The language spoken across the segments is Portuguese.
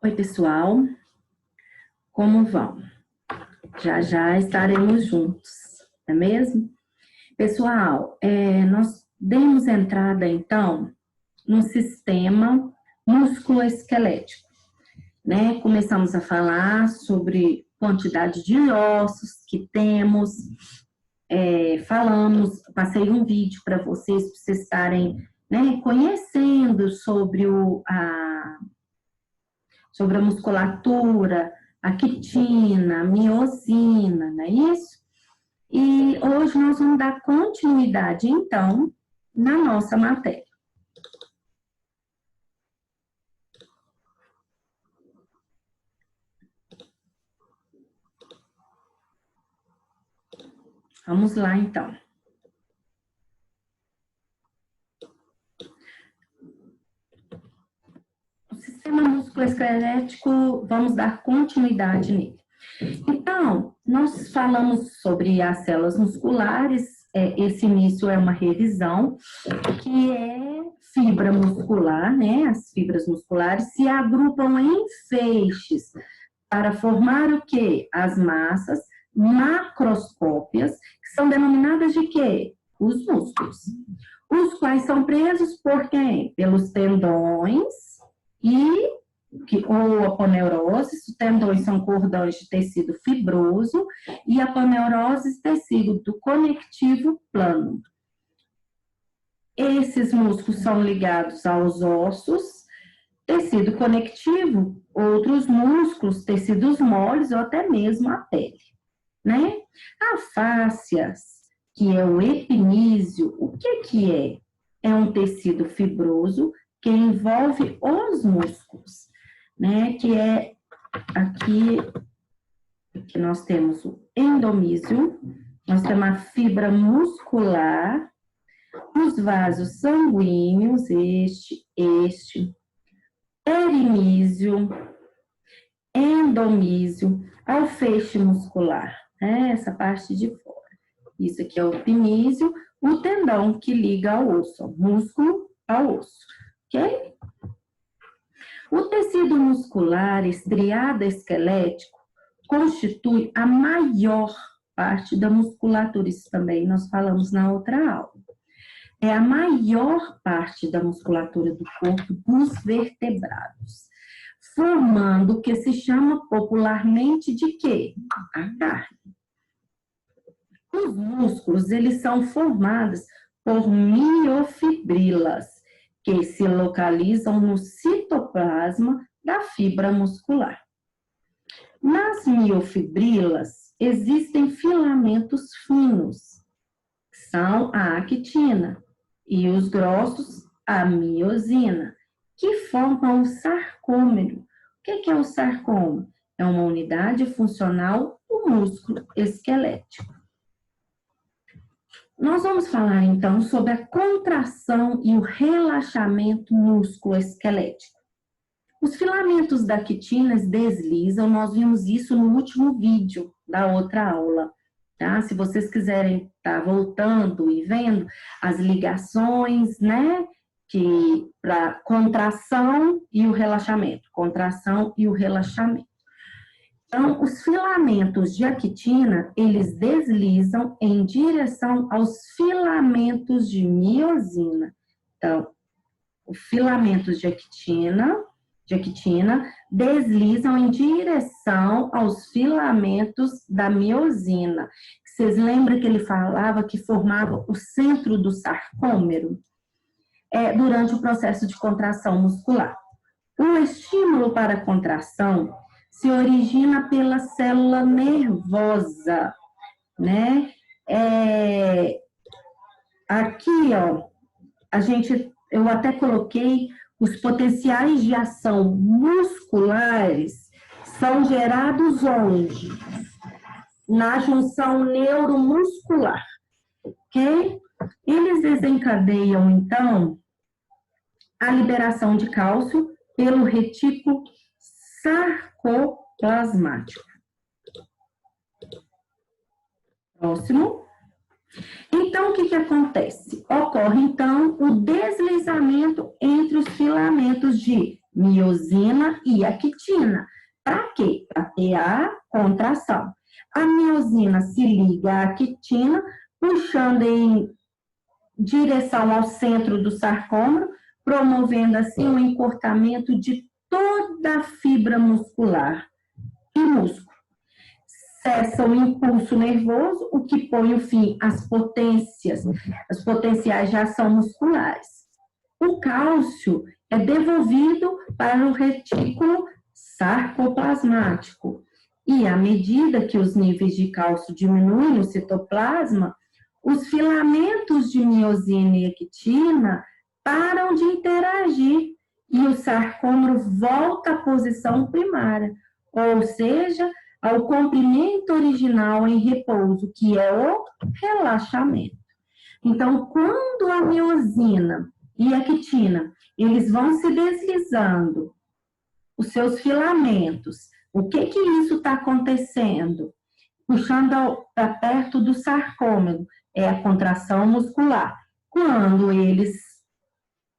Oi, pessoal. Como vão? Já já estaremos juntos, não é mesmo? Pessoal, nós demos entrada, então, no sistema musculoesquelético, né? Começamos a falar sobre quantidade de ossos que temos, passei um vídeo para vocês estarem, né, conhecendo sobre sobre a musculatura, a quitina, a miosina, não é isso? E hoje nós vamos dar continuidade, então, na nossa matéria. Vamos lá, então. O sistema musculoesquelético, vamos dar continuidade nele. Então, nós falamos sobre as células musculares, esse início é uma revisão, que é fibra muscular, né? As fibras musculares se agrupam em feixes para formar o quê? As massas macroscópias, que são denominadas de quê? Os músculos. Os quais são presos por quem? Pelos tendões ou aponeurose. Os tendões são cordões de tecido fibroso e a aponeurose, tecido do conectivo plano. Esses músculos são ligados aos ossos, tecido conectivo, outros músculos, tecidos moles ou até mesmo a pele, né? A fáscias, que é o epinísio, o que é? É um tecido fibroso que envolve os músculos, né? Que é aqui que nós temos o endomísio, nós temos a fibra muscular, os vasos sanguíneos, este, perimísio, endomísio, ao feixe muscular, né? Essa parte de fora. Isso aqui é o pinísio, o tendão que liga ao osso, ao músculo ao osso, ok? O tecido muscular estriado esquelético constitui a maior parte da musculatura, isso também nós falamos na outra aula. É a maior parte da musculatura do corpo dos vertebrados, formando o que se chama popularmente de quê? A carne. Os músculos, eles são formados por miofibrilas, que se localizam no citoplasma da fibra muscular. Nas miofibrilas, existem filamentos finos, que são a actina, e os grossos, a miosina, que formam o sarcômero. O que é o sarcômero? É uma unidade funcional do músculo esquelético. Nós vamos falar, então, sobre a contração e o relaxamento musculoesquelético. Os filamentos da quitina deslizam, nós vimos isso no último vídeo da outra aula, tá? Se vocês quiserem estar voltando e vendo as ligações, né, para contração e o relaxamento, contração e o relaxamento. Então, os filamentos de actina, eles deslizam em direção aos filamentos de miosina. Então, os filamentos de actina deslizam em direção aos filamentos da miosina. Vocês lembram que ele falava que formava o centro do sarcômero? Durante o processo de contração muscular. O estímulo para a contração se origina pela célula nervosa, né? Aqui, ó, eu até coloquei os potenciais de ação musculares são gerados onde? Na junção neuromuscular, ok? Eles desencadeiam, então, a liberação de cálcio pelo retículo sarcoplasmático. Próximo. Então, o que acontece? Ocorre, então, o deslizamento entre os filamentos de miosina e actina. Para quê? Para ter a contração. A miosina se liga à actina, puxando em direção ao centro do sarcômero, promovendo assim o encurtamento de toda a fibra muscular e músculo. Cessa o impulso nervoso, o que põe o fim às potências, às potenciais de ação musculares. O cálcio é devolvido para o retículo sarcoplasmático. E à medida que os níveis de cálcio diminuem no citoplasma, os filamentos de miosina e actina param de interagir e o sarcômero volta à posição primária, ou seja, ao comprimento original em repouso, que é o relaxamento. Então, quando a miosina e a actina, eles vão se deslizando, os seus filamentos, o que isso está acontecendo? Puxando para perto do sarcômero, é a contração muscular. Quando eles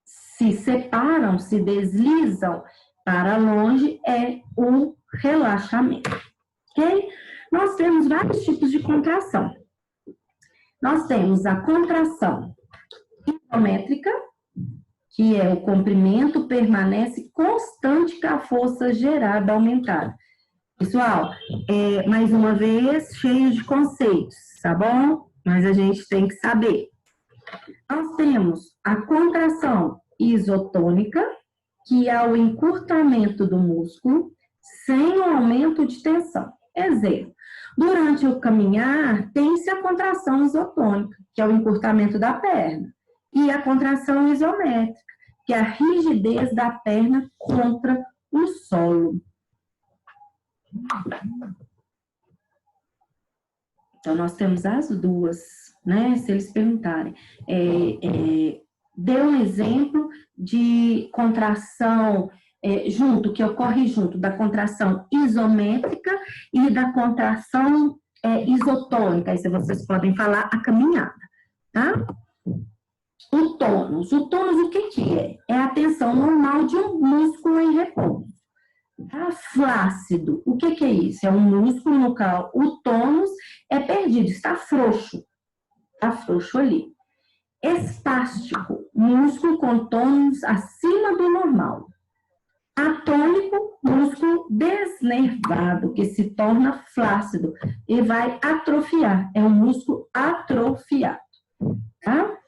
se separam, se deslizam para longe, é o relaxamento. Ok? Nós temos vários tipos de contração. Nós temos a contração isométrica, que é o comprimento permanece constante com a força gerada aumentada. Pessoal, mais uma vez, cheio de conceitos, tá bom? Mas a gente tem que saber. Nós temos a contração isotônica, que é o encurtamento do músculo sem o aumento de tensão. Exemplo, durante o caminhar, tem-se a contração isotônica, que é o encurtamento da perna, e a contração isométrica, que é a rigidez da perna contra o solo. Então, nós temos as duas, né? Se eles perguntarem, dê um exemplo de contração que ocorre junto da contração isométrica e da contração isotônica. Aí vocês podem falar a caminhada, tá? O tônus. O tônus, o que é? É a tensão normal de um músculo em repouso. Tá? Flácido. O que é isso? É um músculo no qual o tônus é perdido, está frouxo. Está frouxo ali. Espástico. Músculo com tônus acima do normal. Atônico, músculo desnervado, que se torna flácido e vai atrofiar. É um músculo atrofiado. Tá?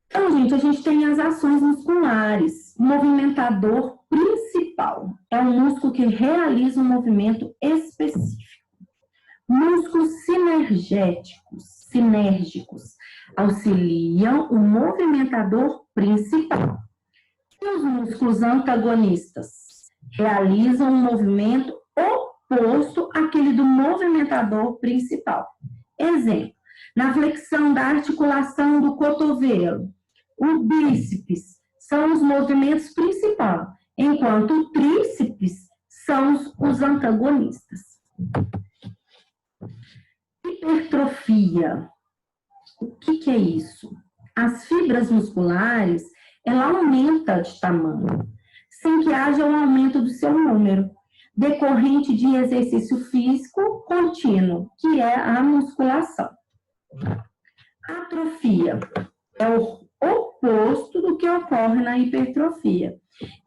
Então, gente, a gente tem as ações musculares. Movimentador principal é um músculo que realiza um movimento específico. Músculos sinérgicos, auxiliam o movimentador principal. E os músculos antagonistas realizam um movimento oposto àquele do movimentador principal. Exemplo, na flexão da articulação do cotovelo, o bíceps são os movimentos principais, enquanto o tríceps são os antagonistas. Hipertrofia. O que é isso? As fibras musculares, ela aumenta de tamanho, sem que haja um aumento do seu número, decorrente de exercício físico contínuo, que é a musculação. Atrofia é o oposto do que ocorre na hipertrofia.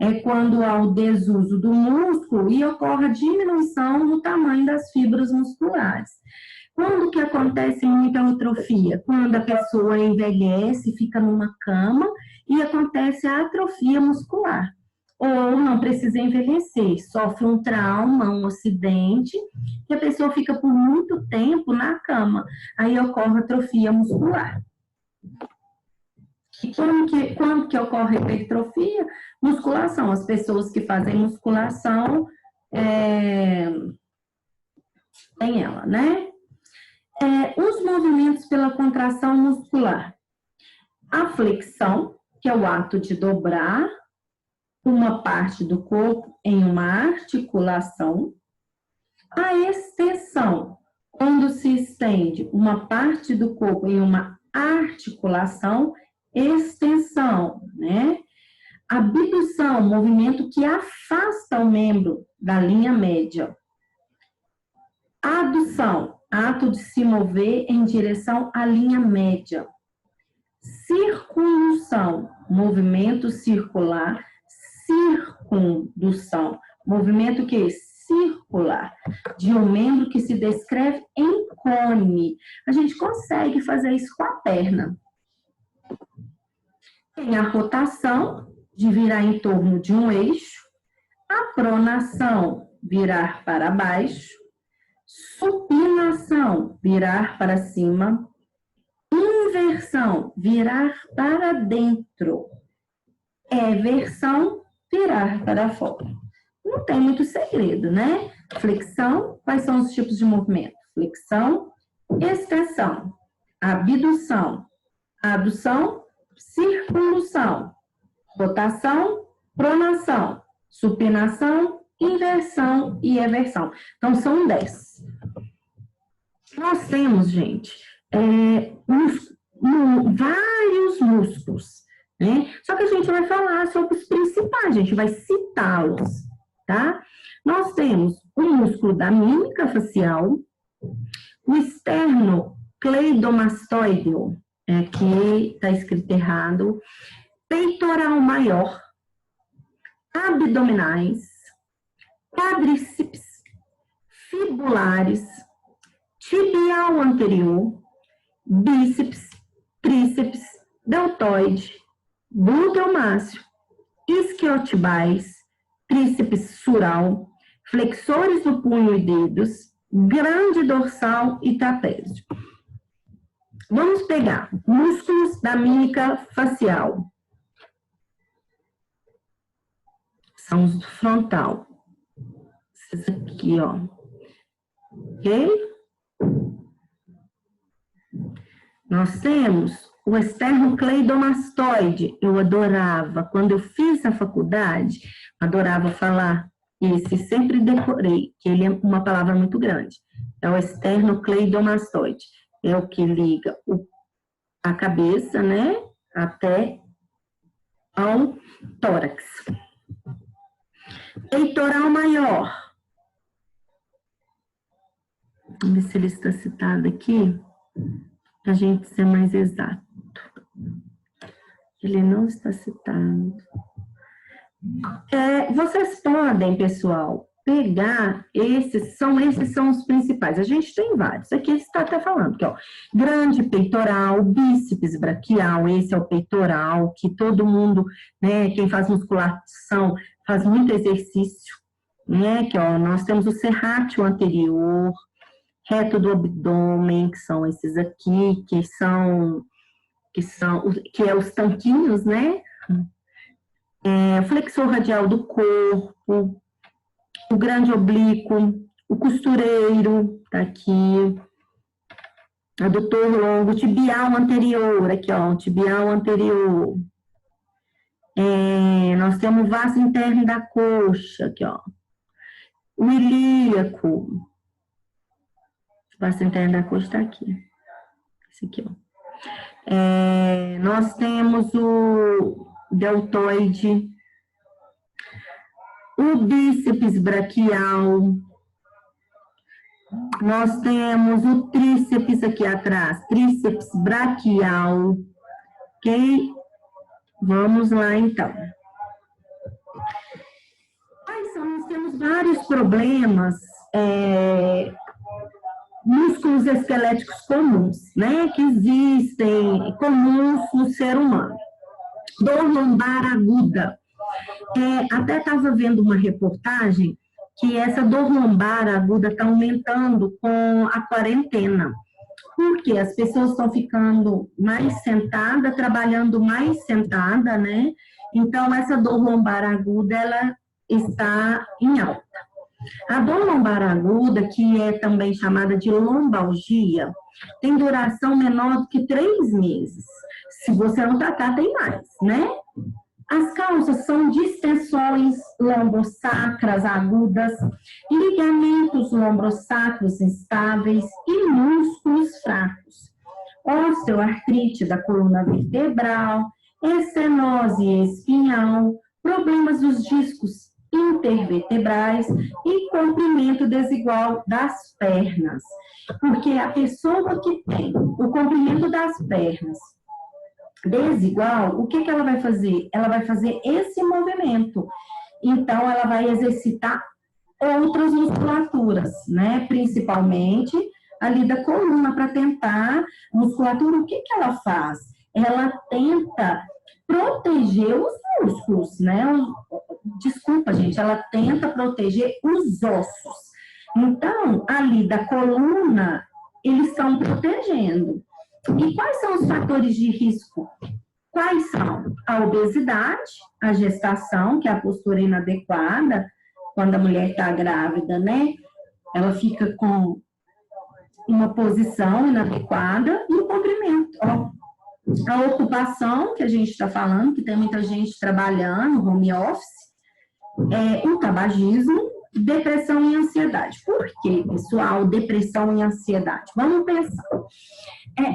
É quando há o desuso do músculo e ocorre a diminuição no tamanho das fibras musculares. Quando que acontece muita atrofia? Quando a pessoa envelhece, fica numa cama e acontece a atrofia muscular. Ou não precisa envelhecer, sofre um trauma, um acidente, e a pessoa fica por muito tempo na cama. Aí ocorre atrofia muscular. E quando que ocorre hipertrofia? Musculação. As pessoas que fazem musculação, tem ela, né? Os movimentos pela contração muscular. A flexão, que é o ato de dobrar uma parte do corpo em uma articulação. A extensão, quando se estende uma parte do corpo em uma articulação, extensão, né? Abdução, movimento que afasta o membro da linha média. Adução, ato de se mover em direção à linha média. Circundução, movimento circular. Circundução, movimento que é circular, de um membro que se descreve em cone. A gente consegue fazer isso com a perna. Tem a rotação, de virar em torno de um eixo. A pronação, virar para baixo. Supinação, virar para cima. Inversão, virar para dentro. Eversão, virar para fora. Não tem muito segredo, né? Flexão, quais são os tipos de movimento? Flexão, extensão, abdução, adução, circundução, rotação, pronação, supinação, inversão e eversão. Então, são 10. Nós temos, gente, vários músculos, né? Só que a gente vai falar sobre os principais, a gente vai citá-los, tá? Nós temos o músculo da mímica facial, o esternocleidomastoideo, aqui está escrito errado, peitoral maior, abdominais, quadríceps, fibulares, tibial anterior, bíceps, tríceps, deltoide, glúteo-máxio, isquiotibais, tríceps sural, flexores do punho e dedos, grande dorsal e trapézio. Vamos pegar músculos da mímica facial. São os do frontal. Esses aqui, ó. Ok? Nós temos o esternocleidomastoide. Eu adorava, quando eu fiz a faculdade, adorava falar esse, sempre decorei, que ele é uma palavra muito grande. É o esternocleidomastoide. É o que liga a cabeça, né, até ao tórax. Peitoral maior. Vamos ver se ele está citado aqui, para a gente ser mais exato. Ele não está citado. Vocês podem, pessoal, pegar esses são os principais. A gente tem vários. Aqui está até falando que, ó, grande peitoral, bíceps braquial, esse é o peitoral, que todo mundo, né, quem faz musculação, faz muito exercício, né, que, ó, nós temos o serrátil anterior, reto do abdômen, que são esses aqui, que é os tanquinhos, né, o flexor radial do corpo, o grande oblíquo, o costureiro, tá aqui, adutor longo, tibial anterior, aqui, ó, tibial anterior. Nós temos o vaso interno da coxa, aqui, ó. O ilíaco. O vaso interno da coxa tá aqui. Esse aqui, ó. Nós temos o deltoide, o bíceps braquial, nós temos o tríceps aqui atrás, tríceps braquial, ok? Vamos lá, então. Nós temos vários problemas, músculos esqueléticos comuns, né? Que existem, comuns no ser humano. Dor lombar aguda. Até estava vendo uma reportagem que essa dor lombar aguda está aumentando com a quarentena. Porque as pessoas estão ficando mais sentadas, trabalhando mais sentada, né? Então, essa dor lombar aguda, ela está em alta. A dor lombar aguda, que é também chamada de lombalgia, tem duração menor do que 3 meses. Se você não tratar, tem mais, né? As causas são distensões lombosacras agudas, ligamentos lombosacros instáveis e músculos fracos, osteoartrite da coluna vertebral, estenose espinhal, problemas dos discos intervertebrais e comprimento desigual das pernas. Porque a pessoa que tem o comprimento das pernas desigual, o que ela vai fazer? Ela vai fazer esse movimento. Então, ela vai exercitar outras musculaturas, né? Principalmente ali da coluna, para tentar musculatura. O que ela faz? Ela tenta proteger os músculos, né? Desculpa, gente, ela tenta proteger os ossos. Então, ali da coluna, eles estão protegendo. E quais são os fatores de risco? Quais são? A obesidade, a gestação, que é a postura inadequada, quando a mulher está grávida, né? Ela fica com uma posição inadequada e o comprimento. Ó. A ocupação, que a gente está falando, que tem muita gente trabalhando, home office, o tabagismo, depressão e ansiedade. Por que, pessoal, depressão e ansiedade? Vamos pensar.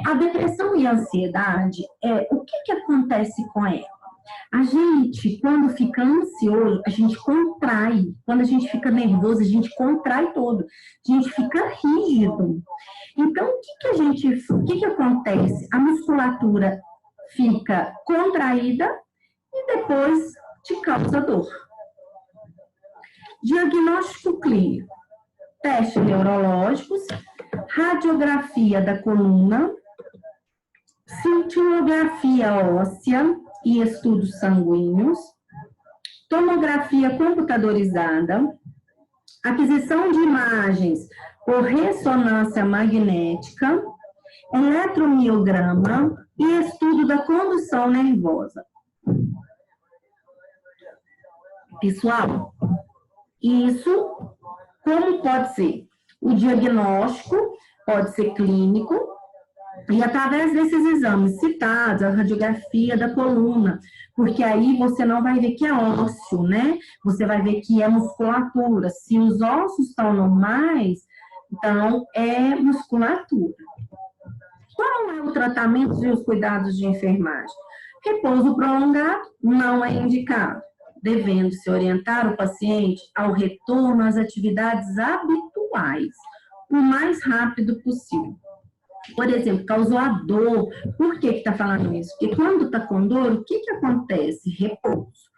A depressão e a ansiedade, o que acontece com ela? A gente, quando fica ansioso, a gente contrai. Quando a gente fica nervoso, a gente contrai todo. A gente fica rígido. Então, o que acontece? A musculatura fica contraída e depois te causa dor. Diagnóstico clínico. Testes neurológicos, radiografia da coluna, cintilografia óssea e estudos sanguíneos, tomografia computadorizada, aquisição de imagens por ressonância magnética, eletromiograma e estudo da condução nervosa. Pessoal, isso como pode ser? O diagnóstico pode ser clínico, e através desses exames citados, a radiografia da coluna, porque aí você não vai ver que é ósseo, né? Você vai ver que é musculatura. Se os ossos estão normais, então é musculatura. Qual é o tratamento e os cuidados de enfermagem? Repouso prolongado não é indicado, devendo se orientar o paciente ao retorno às atividades habituais, o mais rápido possível. Por exemplo, causou a dor. Por que está falando isso? Porque quando está com dor, o que acontece? Repouso.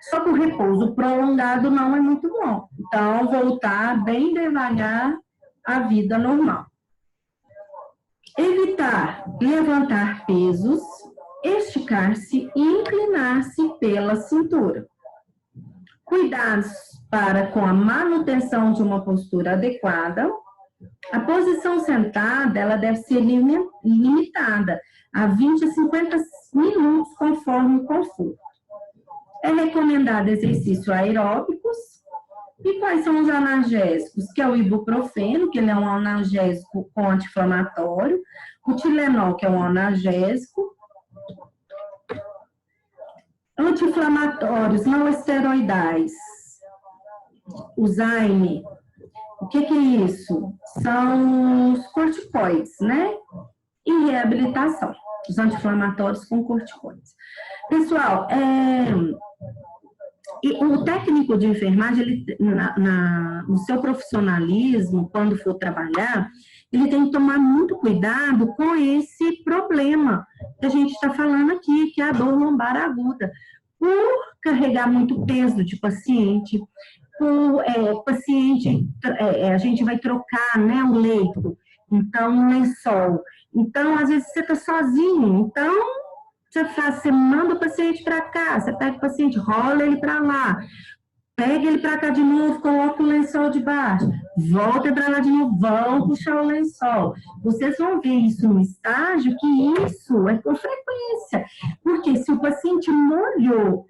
Só que o repouso prolongado não é muito bom. Então, voltar bem devagar à vida normal. Evitar levantar pesos, esticar-se e inclinar-se pela cintura. Cuidados com a manutenção de uma postura adequada. A posição sentada, ela deve ser limitada a 20 a 50 minutos, conforme o conforto. É recomendado exercícios aeróbicos. E quais são os analgésicos? Que é o ibuprofeno, que ele é um analgésico com anti-inflamatório. O Tilenol, que é um analgésico. Anti-inflamatórios não esteroidais. O Zyme. O que é isso? São os corticoides, né? E reabilitação. Os anti-inflamatórios com corticoides. Pessoal, o técnico de enfermagem, ele, no seu profissionalismo, quando for trabalhar, ele tem que tomar muito cuidado com esse problema que a gente está falando aqui, que é a dor lombar aguda. Por carregar muito peso de paciente, a gente vai trocar, né, o leito, então um lençol. Então, às vezes você está sozinho, então você manda o paciente para cá, você pega o paciente, rola ele para lá, pega ele para cá de novo, coloca o lençol de baixo, volta para lá de novo, vão puxar o lençol. Vocês vão ver isso no estágio, que isso é com frequência. Porque se o paciente molhou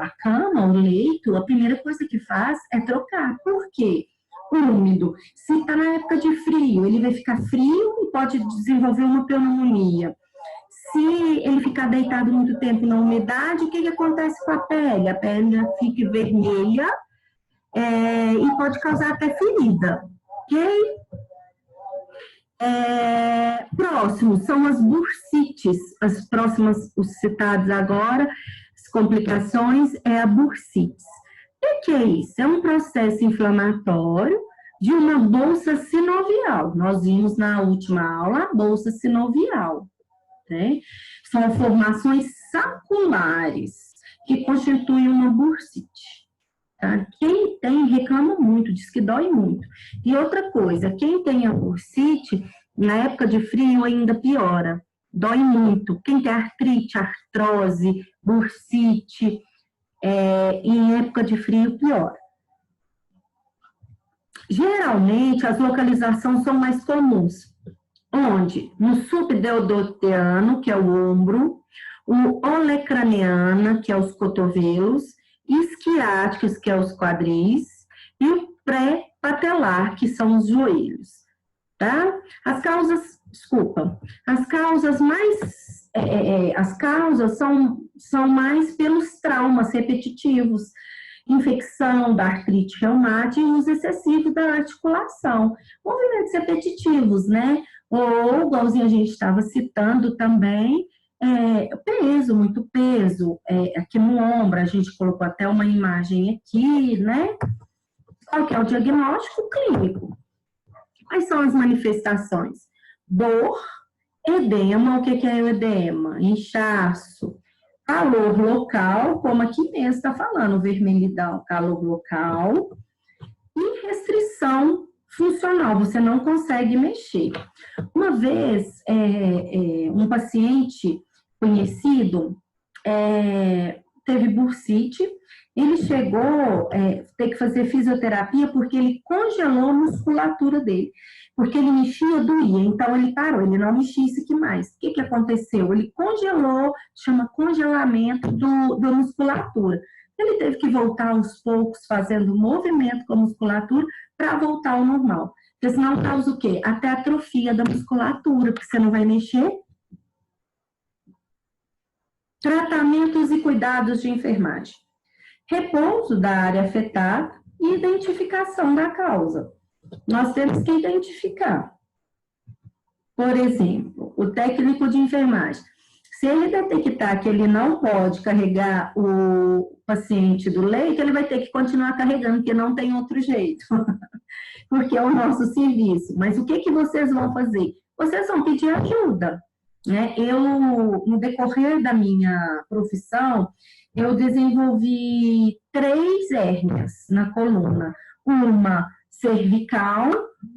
a cama, o leito, a primeira coisa que faz é trocar. Por quê? Úmido. Se está na época de frio, ele vai ficar frio e pode desenvolver uma pneumonia. Se ele ficar deitado muito tempo na umidade, o que acontece com a pele? A pele fica vermelha e pode causar até ferida, ok? Próximo são as bursites, as próximas, os citados agora, as complicações é a bursites. O que é isso? É um processo inflamatório de uma bolsa sinovial. Nós vimos na última aula a bolsa sinovial, né? São formações saculares que constituem uma bursite. Tá? Quem tem reclama muito, diz que dói muito. E outra coisa, quem tem a bursite, na época de frio ainda piora, dói muito. Quem tem artrite, artrose, bursite, em época de frio piora. Geralmente, as localizações são mais comuns. Onde? No subdeodoteano, que é o ombro, o olecraniana, que é os cotovelos, isquiáticos, que é os quadris, e o pré-patelar, que são os joelhos, tá? As causas são mais pelos traumas repetitivos, infecção da artrite reumática e uso excessivo da articulação. Movimentos repetitivos, né? Ou, igualzinho a gente estava citando também, peso, muito peso, aqui no ombro, a gente colocou até uma imagem aqui, né? Qual que é o diagnóstico clínico? Quais são as manifestações? Dor, edema, o que é o edema? Inchaço, calor local, como aqui mesmo está falando, vermelhidão, calor local, e restrição funcional, você não consegue mexer. Uma vez, um paciente conhecido teve bursite, ele chegou a ter que fazer fisioterapia porque ele congelou a musculatura dele, porque ele mexia, doía, então ele parou, ele não mexia isso aqui mais. O que aconteceu? Ele congelou, chama congelamento da musculatura. Ele teve que voltar aos poucos, fazendo movimento com a musculatura para voltar ao normal. Porque senão causa o quê? Até atrofia da musculatura, porque você não vai mexer. Tratamentos e cuidados de enfermagem. Repouso da área afetada e identificação da causa. Nós temos que identificar. Por exemplo, o técnico de enfermagem. Se ele detectar que ele não pode carregar o paciente do leito, ele vai ter que continuar carregando, porque não tem outro jeito. Porque é o nosso serviço. Mas o que vocês vão fazer? Vocês vão pedir ajuda. Né? No decorrer da minha profissão, eu desenvolvi 3 hérnias na coluna. Uma cervical,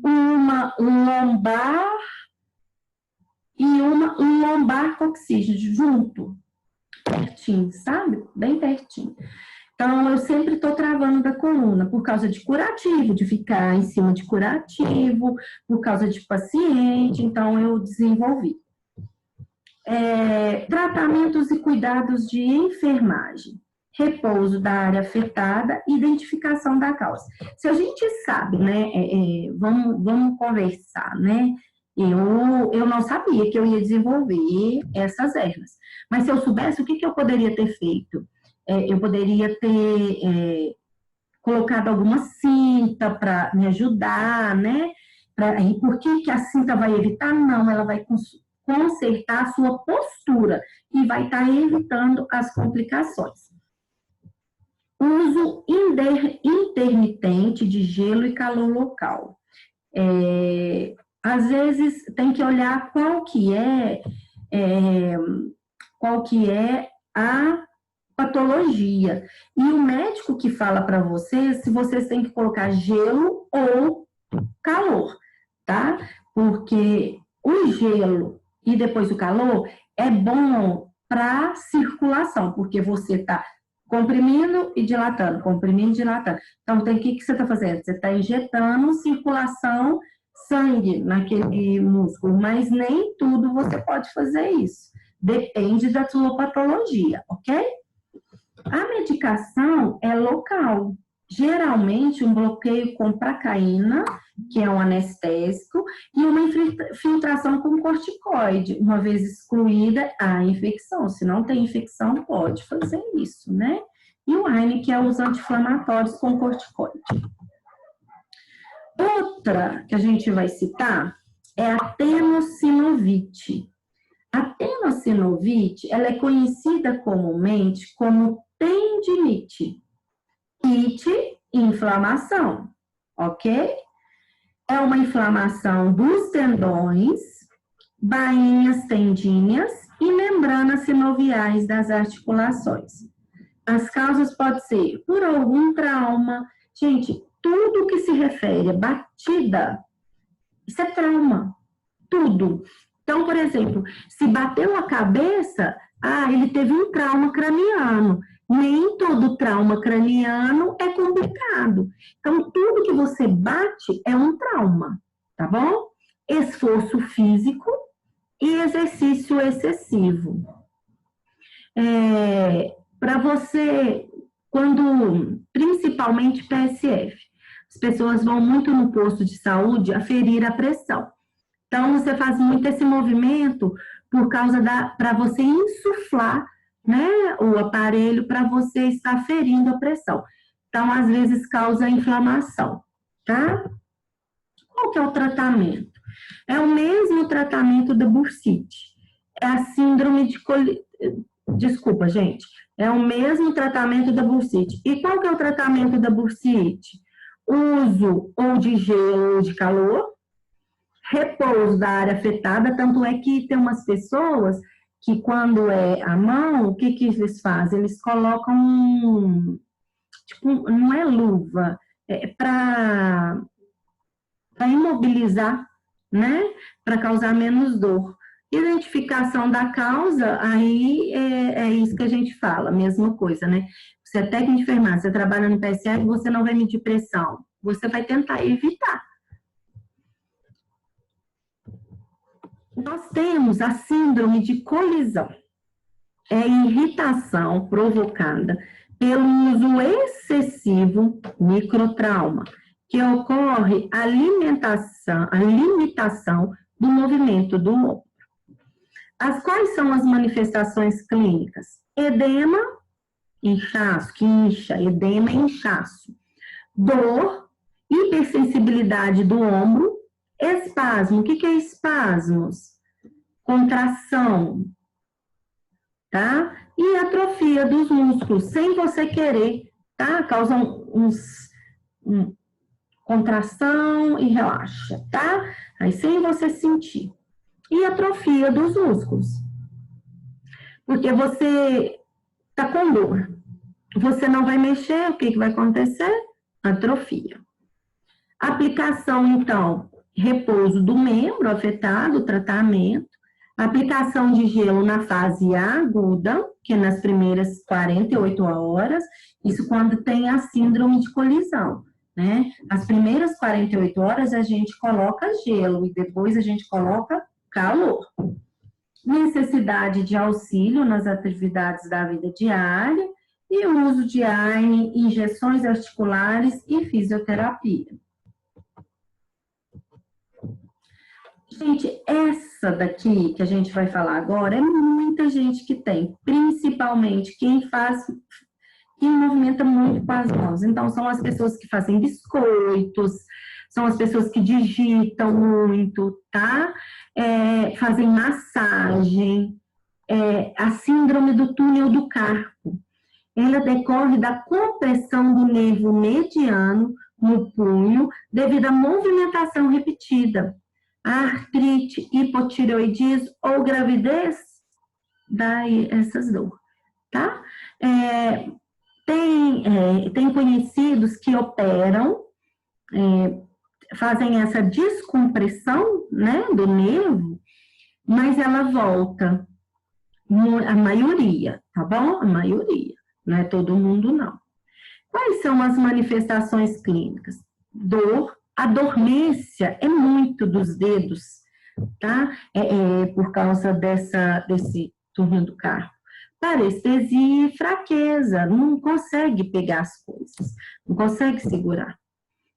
uma lombar e uma lombar coxígeo, junto, pertinho, sabe? Bem pertinho. Então, eu sempre estou travando da coluna, por causa de curativo, de ficar em cima de curativo, por causa de paciente, então eu desenvolvi. Tratamentos e cuidados de enfermagem, repouso da área afetada, identificação da causa. Se a gente sabe, né, vamos conversar, né, eu não sabia que eu ia desenvolver essas hérnias, mas se eu soubesse, o que eu poderia ter feito? Eu poderia ter colocado alguma cinta para me ajudar, né, e por que a cinta vai evitar? Não, ela vai consertar a sua postura e vai estar evitando as complicações. Uso intermitente de gelo e calor local. Às vezes tem que olhar qual que é a patologia. E o médico que fala para vocês se vocês têm que colocar gelo ou calor, tá? Porque o gelo e depois o calor é bom para circulação, porque você está comprimindo e dilatando, comprimindo e dilatando. Então, o que você está fazendo? Você está injetando circulação, sangue naquele músculo, mas nem tudo você pode fazer isso. Depende da sua patologia, ok? A medicação é local. Geralmente, um bloqueio com pracaína, que é um anestésico, e uma infiltração com corticoide, uma vez excluída a infecção. Se não tem infecção, pode fazer isso, né? E o AINE, que é os anti-inflamatórios com corticoide. Outra que a gente vai citar é a tenossinovite. A tenossinovite, ela é conhecida comumente como tendinite. Ite, inflamação, ok? É uma inflamação dos tendões, bainhas tendíneas e membranas sinoviais das articulações. As causas podem ser por algum trauma. Gente, tudo que se refere a batida, isso é trauma. Tudo. Então, por exemplo, se bateu a cabeça, ele teve um trauma craniano. Nem todo trauma craniano é complicado. Então, tudo que você bate é um trauma, tá bom? Esforço físico e exercício excessivo. Para você, principalmente PSF, as pessoas vão muito no posto de saúde aferir a pressão. Então, você faz muito esse movimento por causa para você insuflar, né, o aparelho para você estar ferindo a pressão. Então, às vezes, causa inflamação, tá? Qual que é o tratamento? É o mesmo tratamento da bursite. É a síndrome de Desculpa, gente. É o mesmo tratamento da bursite. E qual que é o tratamento da bursite? Uso ou de gelo ou de calor, repouso da área afetada, tanto é que tem umas pessoas que quando é a mão, o que eles fazem? Eles colocam, tipo, não é luva, é para imobilizar, né? Para causar menos dor. Identificação da causa, aí é isso que a gente fala, mesma coisa, né? Você é técnico de enfermagem, você trabalha no PSF, você não vai medir pressão, você vai tentar evitar. Nós temos a síndrome de colisão. É irritação provocada pelo uso excessivo, microtrauma, que ocorre a limitação do movimento do ombro. Quais são as manifestações clínicas? Edema, inchaço, que incha, edema e inchaço. Dor, hipersensibilidade do ombro, espasmo. O que é espasmos? Contração, tá? E atrofia dos músculos, sem você querer, tá? Causa contração e relaxa, tá? Aí sem você sentir. E atrofia dos músculos. Porque você tá com dor. Você não vai mexer, o que vai acontecer? Atrofia. Aplicação, então, repouso do membro afetado, tratamento. Aplicação de gelo na fase aguda, que é nas primeiras 48 horas, isso quando tem a síndrome de colisão, né? As primeiras 48 horas a gente coloca gelo e depois a gente coloca calor. Necessidade de auxílio nas atividades da vida diária e o uso de AINE, injeções articulares e fisioterapia. Gente, essa daqui que a gente vai falar agora é muita gente que tem, principalmente quem movimenta muito com as mãos. Então, são as pessoas que fazem biscoitos, são as pessoas que digitam muito, tá? Fazem massagem, a síndrome do túnel do carpo. Ela decorre da compressão do nervo mediano no punho devido à movimentação repetida. A artrite, hipotireoidismo ou gravidez dá essas dores, tá? Tem conhecidos que operam, fazem essa descompressão, né, do nervo, mas ela volta, a maioria, tá bom? A maioria, não é todo mundo, não. Quais são as manifestações clínicas? Dor, a dormência é muito dos dedos, tá? Por causa desse túnel do carpo. Parestesia e fraqueza, não consegue pegar as coisas, não consegue segurar.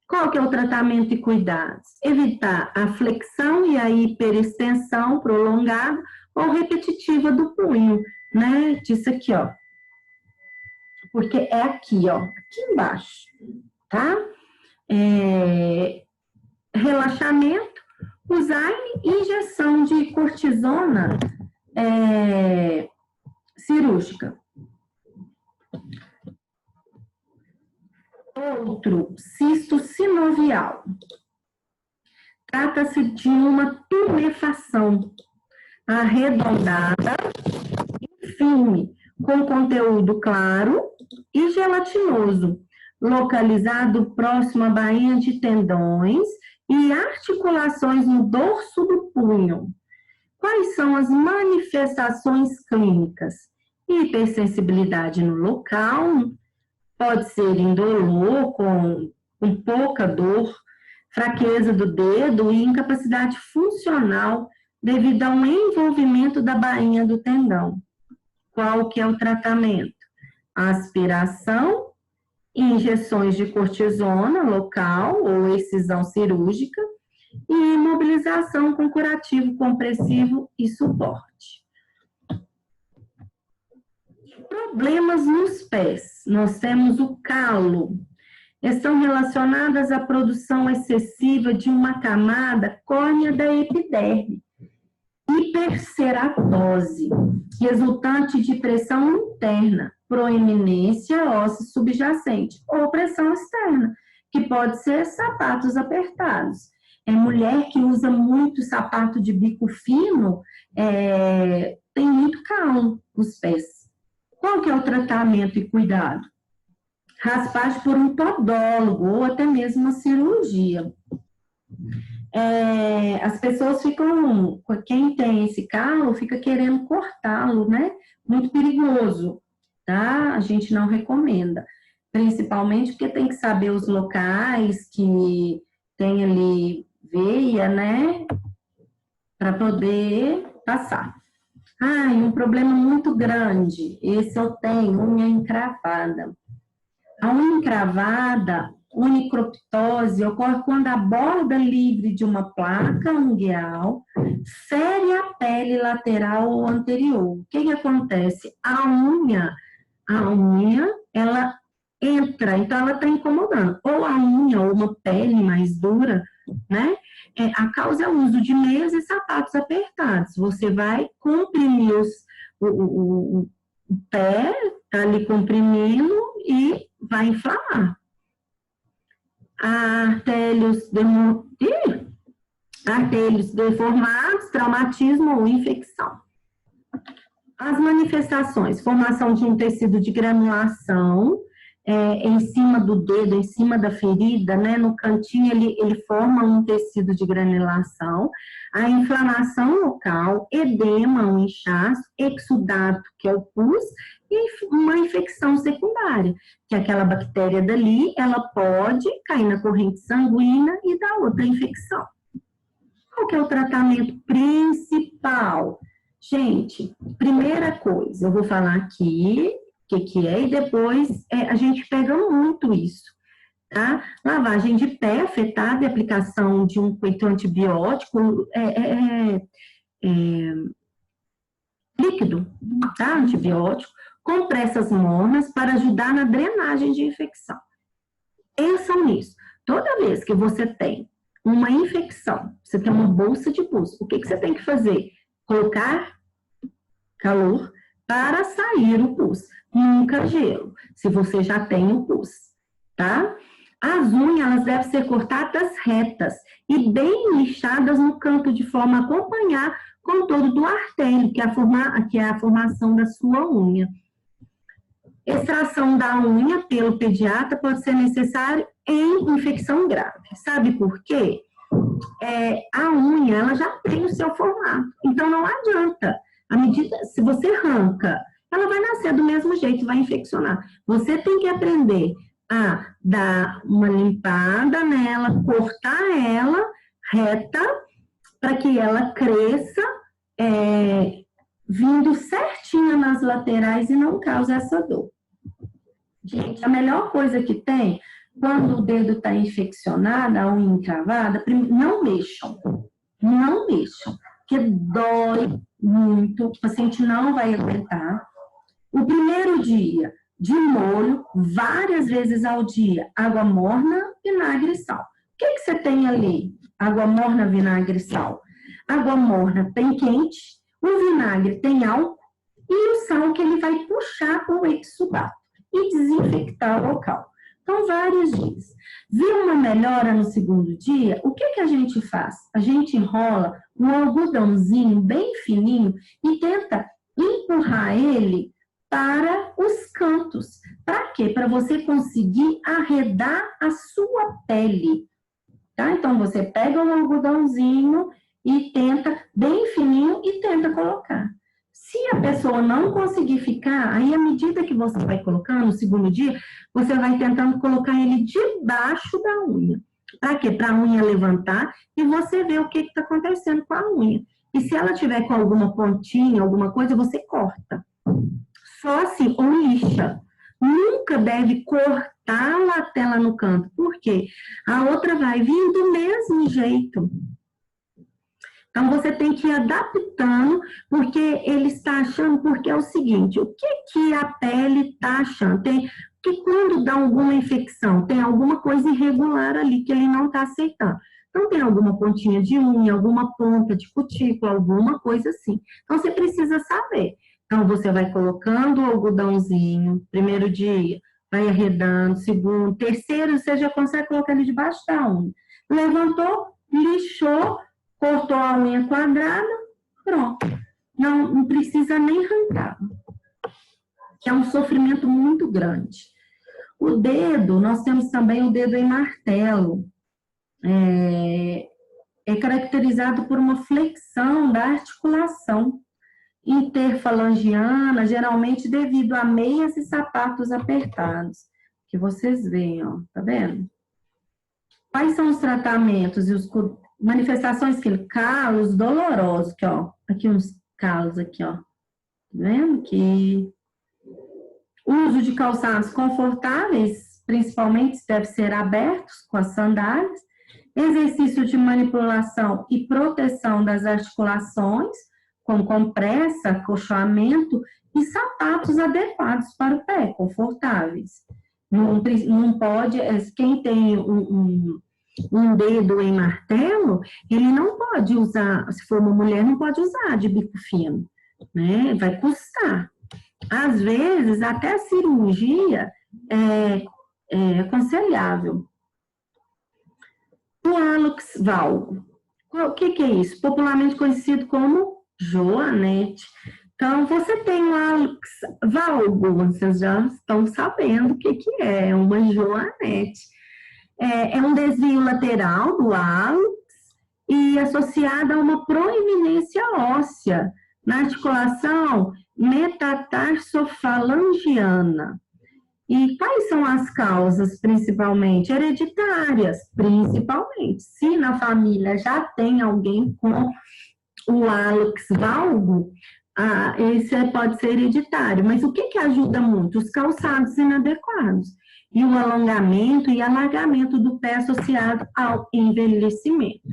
Qual que é o tratamento e cuidados? Evitar a flexão e a hiperextensão prolongada ou repetitiva do punho, né? Disso aqui, ó. Porque é aqui, ó, aqui embaixo, tá? Relaxamento, Usar injeção de cortisona cirúrgica. Outro, cisto sinovial. Trata-se de uma tumefação arredondada e firme, com conteúdo claro e gelatinoso, localizado próximo à bainha de tendões e articulações no dorso do punho. Quais são as manifestações clínicas? Hipersensibilidade no local, pode ser indolor, com pouca dor, fraqueza do dedo e incapacidade funcional devido a um envolvimento da bainha do tendão. Qual que é o tratamento? Aspiração, injeções de cortisona local ou excisão cirúrgica e imobilização com curativo compressivo e suporte. Problemas nos pés. Nós temos o calo. Estão relacionadas à produção excessiva de uma camada córnea da epiderme. Hiperceratose, resultante de pressão interna, proeminência óssea subjacente ou pressão externa, que pode ser sapatos apertados. Mulher que usa muito sapato de bico fino, tem muito calo nos pés. Qual que é o tratamento e cuidado? Raspagem por um podólogo ou até mesmo uma cirurgia. As pessoas ficam, quem tem esse calo, fica querendo cortá-lo, né? Muito perigoso, tá? A gente não recomenda. Principalmente porque tem que saber os locais que tem ali veia, né? Para poder passar. E um problema muito grande, esse eu tenho, unha encravada. A unha encravada, unicroptose, ocorre quando a borda livre de uma placa ungueal fere a pele lateral ou anterior. O que acontece? A unha, ela entra, então ela está incomodando. Ou a unha, ou uma pele mais dura, né? A causa é o uso de meias e sapatos apertados. Você vai comprimir o pé, tá ali comprimindo e vai inflamar. Artérios deformados, traumatismo ou infecção. As manifestações, formação de um tecido de granulação, em cima do dedo, em cima da ferida, né, no cantinho ele forma um tecido de granulação, a inflamação local, edema, um inchaço, exudato, que é o pus, e uma infecção secundária, que aquela bactéria dali, ela pode cair na corrente sanguínea e dar outra infecção. Qual que é o tratamento principal? Gente, primeira coisa, eu vou falar aqui o que é, e depois a gente pega muito isso, tá? Lavagem de pé afetada e aplicação de um coito antibiótico líquido, tá? Antibiótico, compressas mornas para ajudar na drenagem de infecção. Pensam nisso. Toda vez que você tem uma infecção, você tem uma bolsa de pus, o que você tem que fazer? Colocar calor para sair o pus. Nunca gelo, se você já tem o pus, tá? As unhas, elas devem ser cortadas retas e bem lixadas no canto, de forma a acompanhar o contorno do artélio, que é a formação da sua unha. Extração da unha pelo pediatra pode ser necessário em infecção grave. Sabe por quê? A unha, ela já tem o seu formato, então não adianta. À medida, se você arranca, ela vai nascer do mesmo jeito, vai infeccionar. Você tem que aprender a dar uma limpada nela, cortar ela reta, para que ela cresça, vindo certinha nas laterais e não cause essa dor. Gente, a melhor coisa que tem, quando o dedo está infeccionado, a unha encravada, não mexam, porque dói muito, o paciente não vai aguentar. O primeiro dia, de molho, várias vezes ao dia, água morna, vinagre e sal. O que você tem ali? Água morna, vinagre e sal. Água morna tem quente, o vinagre tem álcool e o sal que ele vai puxar com o exsudato e desinfectar o local. Então, vários dias. Viu uma melhora no segundo dia? O que a gente faz? A gente enrola um algodãozinho bem fininho e tenta empurrar ele para os cantos. Para quê? Para você conseguir arredar a sua pele. Tá? Então, você pega um algodãozinho e tenta, bem fininho, e tenta colocar. Se a pessoa não conseguir ficar, aí à medida que você vai colocando, no segundo dia, você vai tentando colocar ele debaixo da unha. Para quê? Para a unha levantar e você ver o que está acontecendo com a unha. E se ela tiver com alguma pontinha, alguma coisa, você corta. Só assim, ou lixa. Nunca deve cortar a tela no canto. Por quê? A outra vai vir do mesmo jeito. Então, você tem que ir adaptando, porque ele está achando, porque é o seguinte, o que a pele está achando? Que quando dá alguma infecção, tem alguma coisa irregular ali que ele não está aceitando. Então, tem alguma pontinha de unha, alguma ponta de cutícula, alguma coisa assim. Então, você precisa saber. Então, você vai colocando o algodãozinho, primeiro dia, vai arredando, segundo, terceiro, você já consegue colocar ele debaixo da unha. Levantou, lixou, cortou a unha quadrada, pronto. Não precisa nem arrancar. Que é um sofrimento muito grande. O dedo, nós temos também o dedo em martelo. É caracterizado por uma flexão da articulação interfalangiana, geralmente devido a meias e sapatos apertados. Que vocês veem, ó, tá vendo? Quais são os tratamentos e as manifestações que ele calos dolorosos, que ó, aqui uns calos aqui, ó. Tá vendo? Que o uso de calçados confortáveis, principalmente, deve ser abertos com as sandálias, exercício de manipulação e proteção das articulações, com compressa, acolchoamento e sapatos adequados para o pé, confortáveis. Não pode, quem tem um dedo em martelo, ele não pode usar, se for uma mulher, não pode usar de bico fino, né? Vai custar. Às vezes, até a cirurgia é aconselhável. O hálux valgo. O que é isso? Popularmente conhecido como joanete. Então, você tem o hálux valgo, vocês já estão sabendo o que é uma joanete. É um desvio lateral do hálux e associado a uma proeminência óssea na articulação metatarsofalangiana. E quais são as causas, principalmente? Hereditárias, principalmente. Se na família já tem alguém com o hálux valgo, esse pode ser hereditário. Mas o que ajuda muito? Os calçados inadequados. E o alongamento e alargamento do pé associado ao envelhecimento.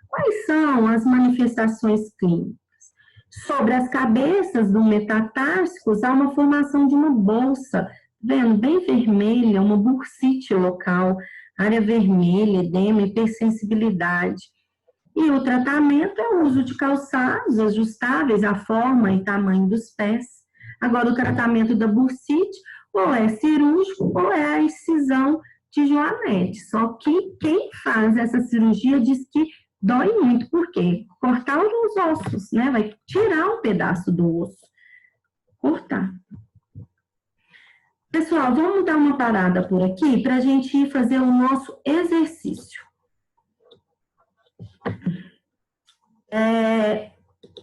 Quais são as manifestações clínicas? Sobre as cabeças do metatársicos, há uma formação de uma bolsa, vendo, bem vermelha, uma bursite local, área vermelha, edema, hipersensibilidade. E o tratamento é o uso de calçados ajustáveis à forma e tamanho dos pés. Agora, o tratamento da bursite ou é cirúrgico ou é a excisão de joanete. Só que quem faz essa cirurgia diz que dói muito, por quê? Cortar os ossos, né? Vai tirar um pedaço do osso. Cortar. Pessoal, vamos dar uma parada por aqui para a gente ir fazer o nosso exercício.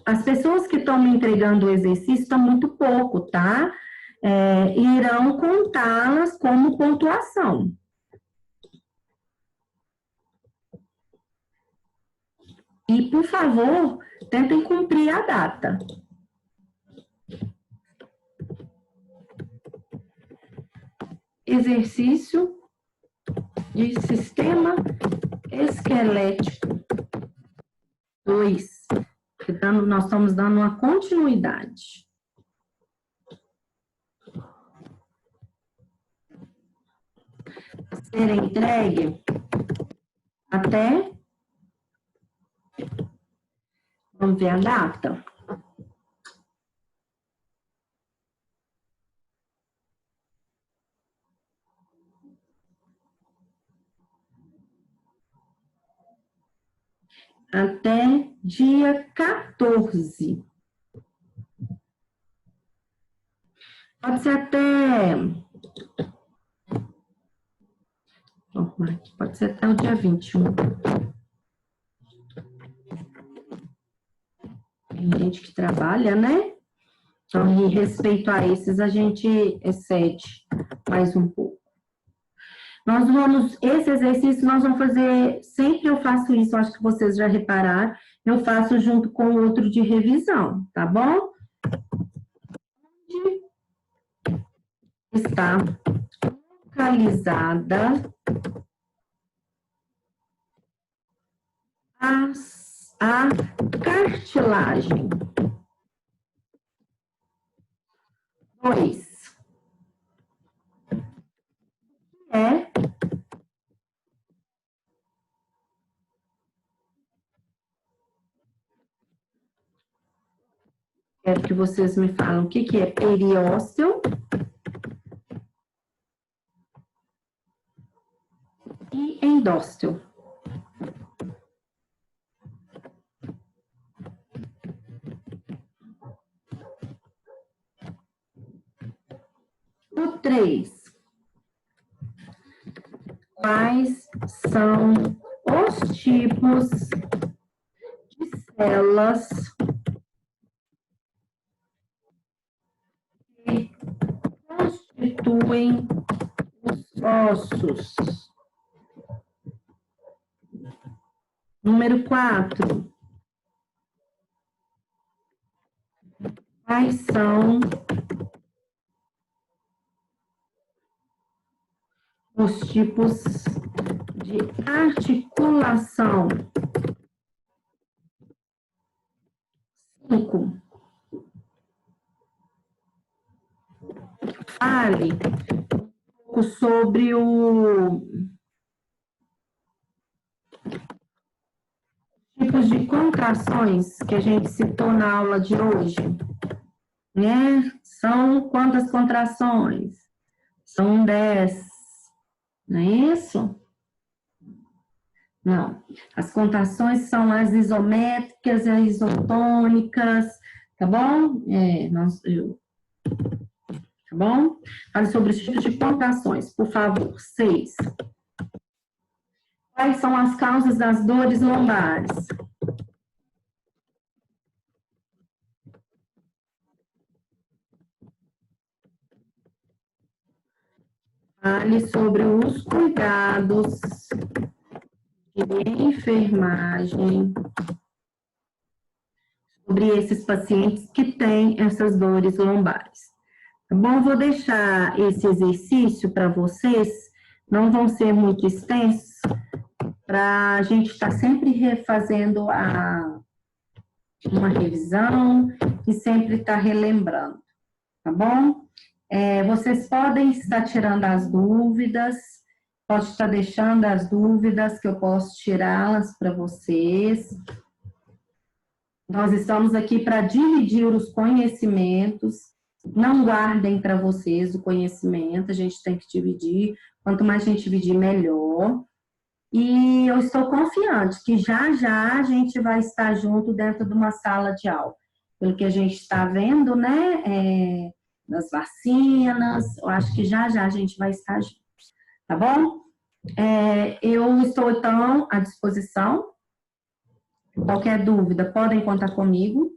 As pessoas que estão me entregando o exercício estão muito pouco, tá? Irão contá-las como pontuação. E, por favor, tentem cumprir a data. Exercício de sistema esquelético 2. Nós estamos dando uma continuidade. Ser entregue até Vamos ver a data? Até dia 14. Pode ser até... Pode ser até o dia 21. Tem gente que trabalha, né? Então, em respeito a esses, a gente excede mais um pouco. Esse exercício nós vamos fazer, sempre eu faço isso, acho que vocês já repararam, eu faço junto com o outro de revisão, tá bom? Onde está localizada a cartilagem? 2. Quero que vocês me falem o que é periósteo e endósteo. O 3. Quais são os tipos de células que constituem os ossos? Número 4. Quais são os tipos de articulação? 5. Fale um pouco sobre tipos de contrações que a gente citou na aula de hoje, né? São quantas contrações? São 10, não é isso? Não. As contrações são as isométricas e as isotônicas, tá bom? Tá bom? Fale sobre os tipos de contrações, por favor. 6. Quais são as causas das dores lombares? Fale sobre os cuidados de enfermagem sobre esses pacientes que têm essas dores lombares. Tá bom? Vou deixar esse exercício para vocês, não vão ser muito extensos, para a gente estar sempre refazendo uma revisão e sempre estar relembrando, tá bom? Vocês podem estar tirando as dúvidas, pode estar deixando as dúvidas que eu posso tirá-las para vocês. Nós estamos aqui para dividir os conhecimentos, não guardem para vocês o conhecimento, a gente tem que dividir, quanto mais a gente dividir, melhor. E eu estou confiante que já já a gente vai estar junto dentro de uma sala de aula. Pelo que a gente está vendo, né, das vacinas, eu acho que já já a gente vai estar junto, tá bom? Eu estou, então, à disposição. Qualquer dúvida, podem contar comigo.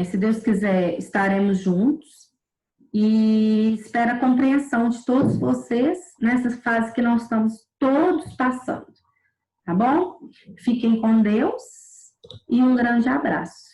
Se Deus quiser, estaremos juntos. E espero a compreensão de todos vocês nessa fase que nós estamos todos passando. Tá bom? Fiquem com Deus e um grande abraço.